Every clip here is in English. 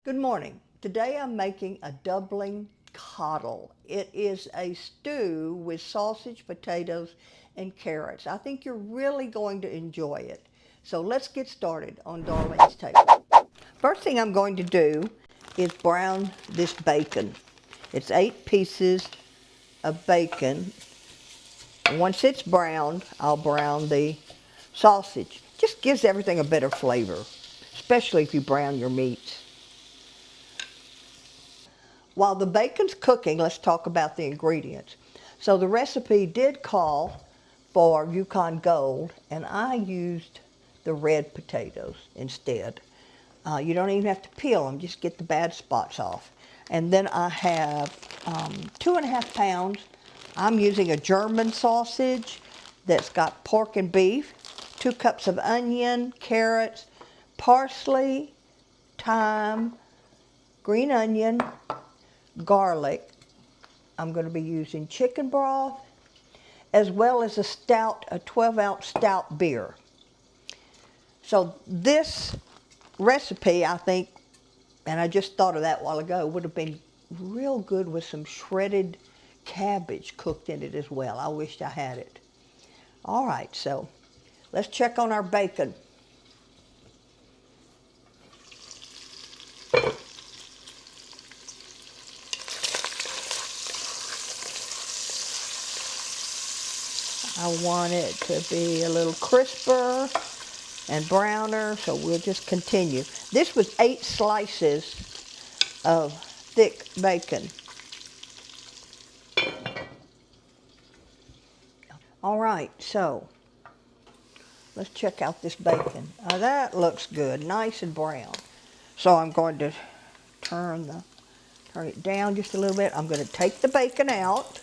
Good morning. Today I'm making a Dublin Coddle. It is a stew with sausage, potatoes, and carrots. I think you're really going to enjoy it. So let's get started on Darlene's table. First thing I'm going to do is brown this bacon. It's 8 pieces of bacon. Once it's browned, I'll brown the sausage. Just gives everything a better flavor, especially if you brown your meats. While the bacon's cooking, let's talk about the ingredients. So the recipe did call for Yukon Gold, and I used the red potatoes instead. You don't even have to peel them, just get the bad spots off. And then I have 2.5 pounds. I'm using a German sausage that's got pork and beef, 2 cups of onion, carrots, parsley, thyme, green onion, garlic. I'm going to be using chicken broth, as well as a stout, a 12-ounce stout beer. So this recipe, I think, and I just thought of that a while ago, would have been real good with some shredded cabbage cooked in it as well. I wished I had it. All right, so let's check on our bacon. I want it to be a little crisper and browner, so we'll just continue. This was 8 slices of thick bacon. All right, so let's check out this bacon. That looks good, nice and brown. So I'm going to turn it down just a little bit. I'm going to take the bacon out.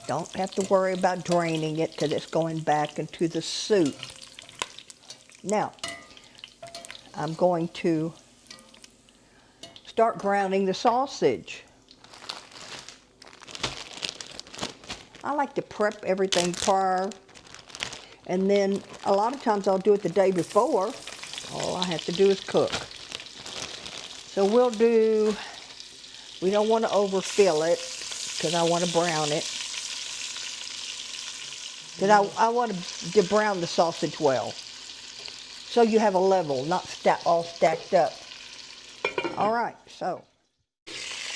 Don't have to worry about draining it because it's going back into the soup. Now, I'm going to start browning the sausage. I like to prep everything prior, and then a lot of times I'll do it the day before. All I have to do is cook. So we don't want to overfill it because I want to brown it. Because I want to brown the sausage well. So you have a level, not all stacked up. All right,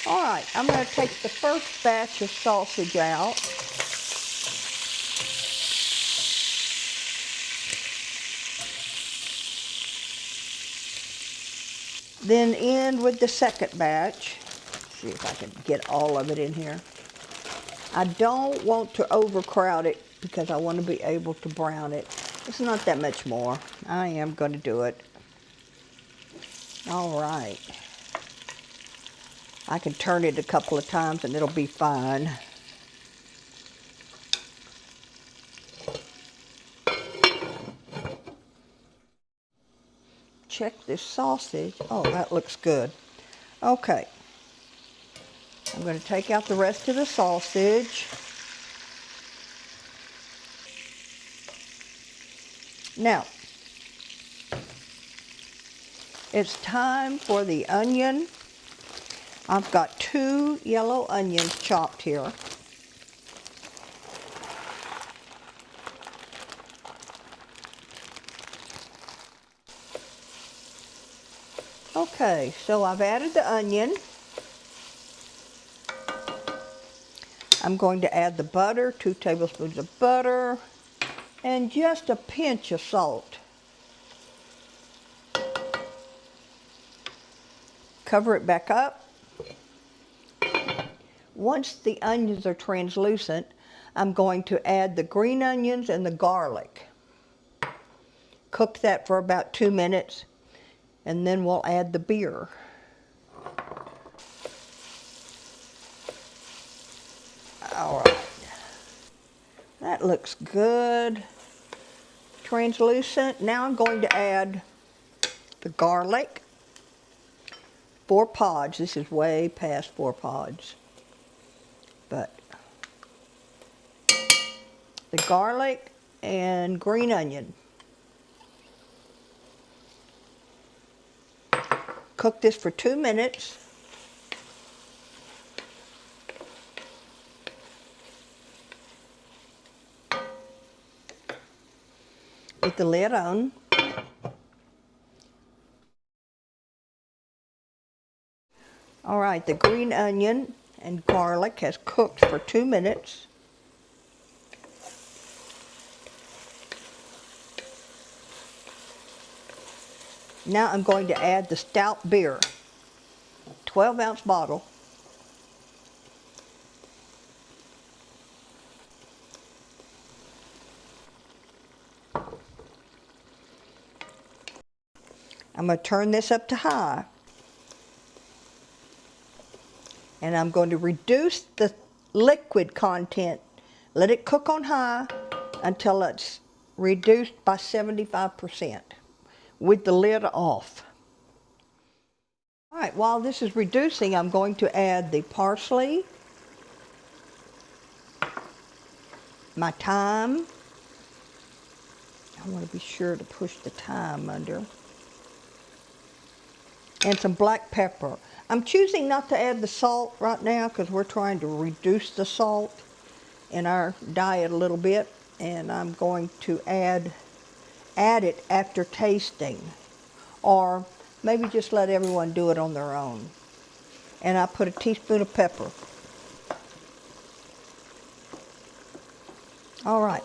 I'm going to take the first batch of sausage out. Then end with the second batch. See if I can get all of it in here. I don't want to overcrowd it because I want to be able to brown it. It's not that much more. I am going to do it. All right. I can turn it a couple of times and it'll be fine. Check this sausage. Oh, that looks good. Okay. I'm going to take out the rest of the sausage. Now, it's time for the onion. I've got 2 yellow onions chopped here. Okay, so I've added the onion. I'm going to add the butter, 2 tablespoons of butter, and just a pinch of salt. Cover it back up. Once the onions are translucent, I'm going to add the green onions and the garlic. Cook that for about 2 minutes, and then we'll add the beer. All right. That looks good. Translucent. Now I'm going to add the garlic. 4 pods. This is way past 4 pods. But the garlic and green onion. cook this for 2 minutes. With the lid on. All right, the green onion and garlic has cooked for 2 minutes. Now I'm going to add the stout beer, 12-ounce bottle. I'm going to turn this up to high. And I'm going to reduce the liquid content. Let it cook on high until it's reduced by 75% with the lid off. All right, while this is reducing, I'm going to add the parsley, my thyme. I want to be sure to push the thyme under. And some black pepper. I'm choosing not to add the salt right now because we're trying to reduce the salt in our diet a little bit. And I'm going to add it after tasting. Or maybe just let everyone do it on their own. And I put a teaspoon of pepper. All right.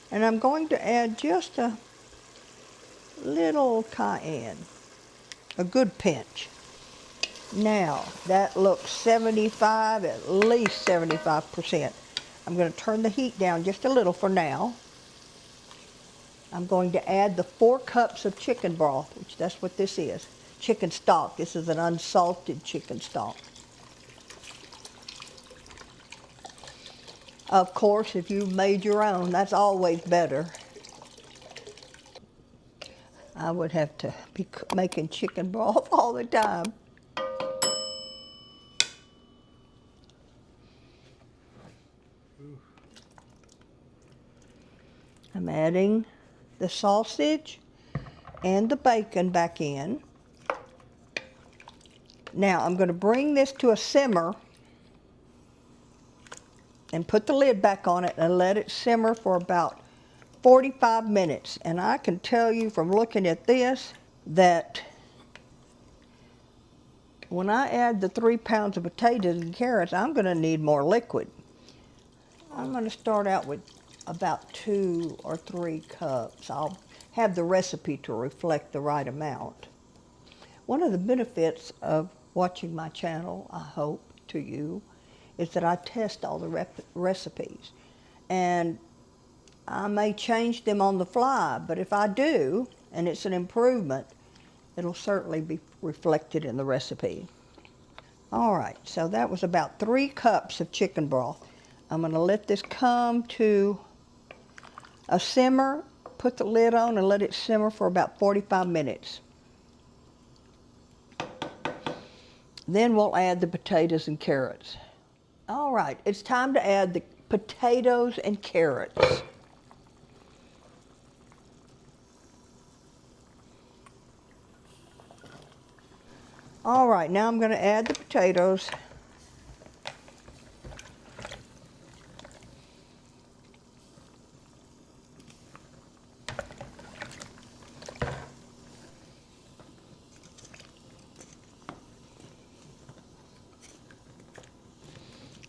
And I'm going to add just a little cayenne. A good pinch. Now, that looks 75, at least 75%. I'm going to turn the heat down just a little for now. I'm going to add the 4 cups of chicken broth, which that's what this is. Chicken stock. This is an unsalted chicken stock. Of course, if you made your own, that's always better. I would have to be making chicken broth all the time. I'm adding the sausage and the bacon back in. Now I'm going to bring this to a simmer and put the lid back on it and let it simmer for about 45 minutes. And I can tell you from looking at this that when I add the 3 pounds of potatoes and carrots, I'm going to need more liquid. I'm going to start out with about 2 or 3 cups. I'll have the recipe to reflect the right amount. One of the benefits of watching my channel, I hope, to you, is that I test all the recipes. And I may change them on the fly, but if I do, and it's an improvement, it'll certainly be reflected in the recipe. All right, so that was about 3 cups of chicken broth. I'm going to let this come to a simmer, put the lid on and let it simmer for about 45 minutes. Then we'll add the potatoes and carrots. All right, it's time to add the potatoes and carrots. All right, now I'm going to add the potatoes.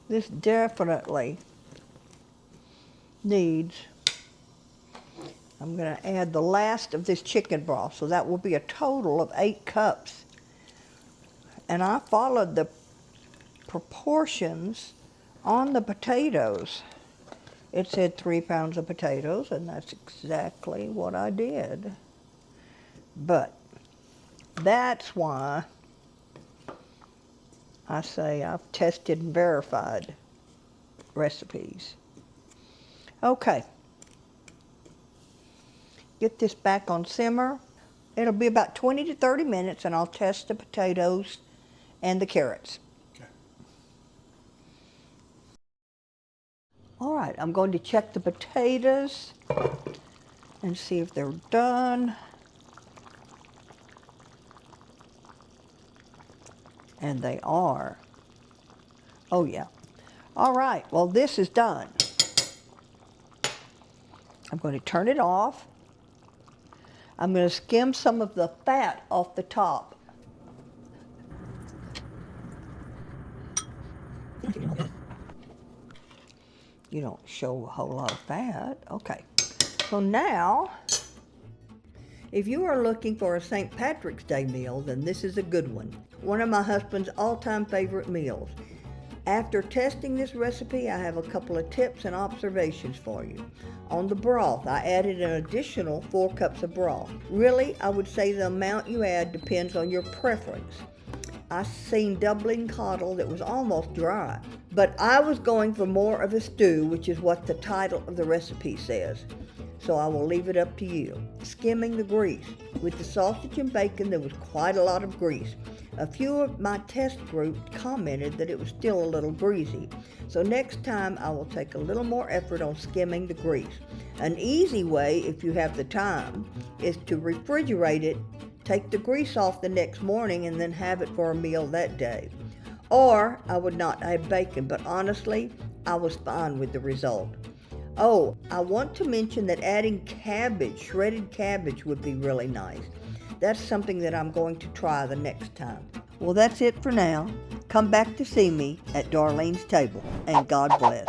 This definitely needs, I'm going to add the last of this chicken broth, so that will be a total of 8 cups. And I followed the proportions on the potatoes. It said 3 pounds of potatoes, and that's exactly what I did. But that's why I say I've tested and verified recipes. Okay. Get this back on simmer. It'll be about 20 to 30 minutes, and I'll test the potatoes and the carrots. Okay. All right, I'm going to check the potatoes and see if they're done. And they are. Oh yeah. All right, well this is done. I'm going to turn it off. I'm going to skim some of the fat off the top. You don't show a whole lot of fat. Okay. So now, if you are looking for a St. Patrick's Day meal, then this is a good one. One of my husband's all-time favorite meals. After testing this recipe, I have a couple of tips and observations for you. On the broth, I added an additional 4 cups of broth. Really, I would say the amount you add depends on your preference. I seen Dublin Coddle that was almost dry, but I was going for more of a stew, which is what the title of the recipe says. So I will leave it up to you. Skimming the grease. With the sausage and bacon, there was quite a lot of grease. A few of my test group commented that it was still a little greasy. So next time I will take a little more effort on skimming the grease. An easy way, if you have the time, is to refrigerate it, take the grease off the next morning, and then have it for a meal that day. Or I would not add bacon, but honestly, I was fine with the result. Oh, I want to mention that adding cabbage, shredded cabbage, would be really nice. That's something that I'm going to try the next time. Well, that's it for now. Come back to see me at Darlene's table, and God bless.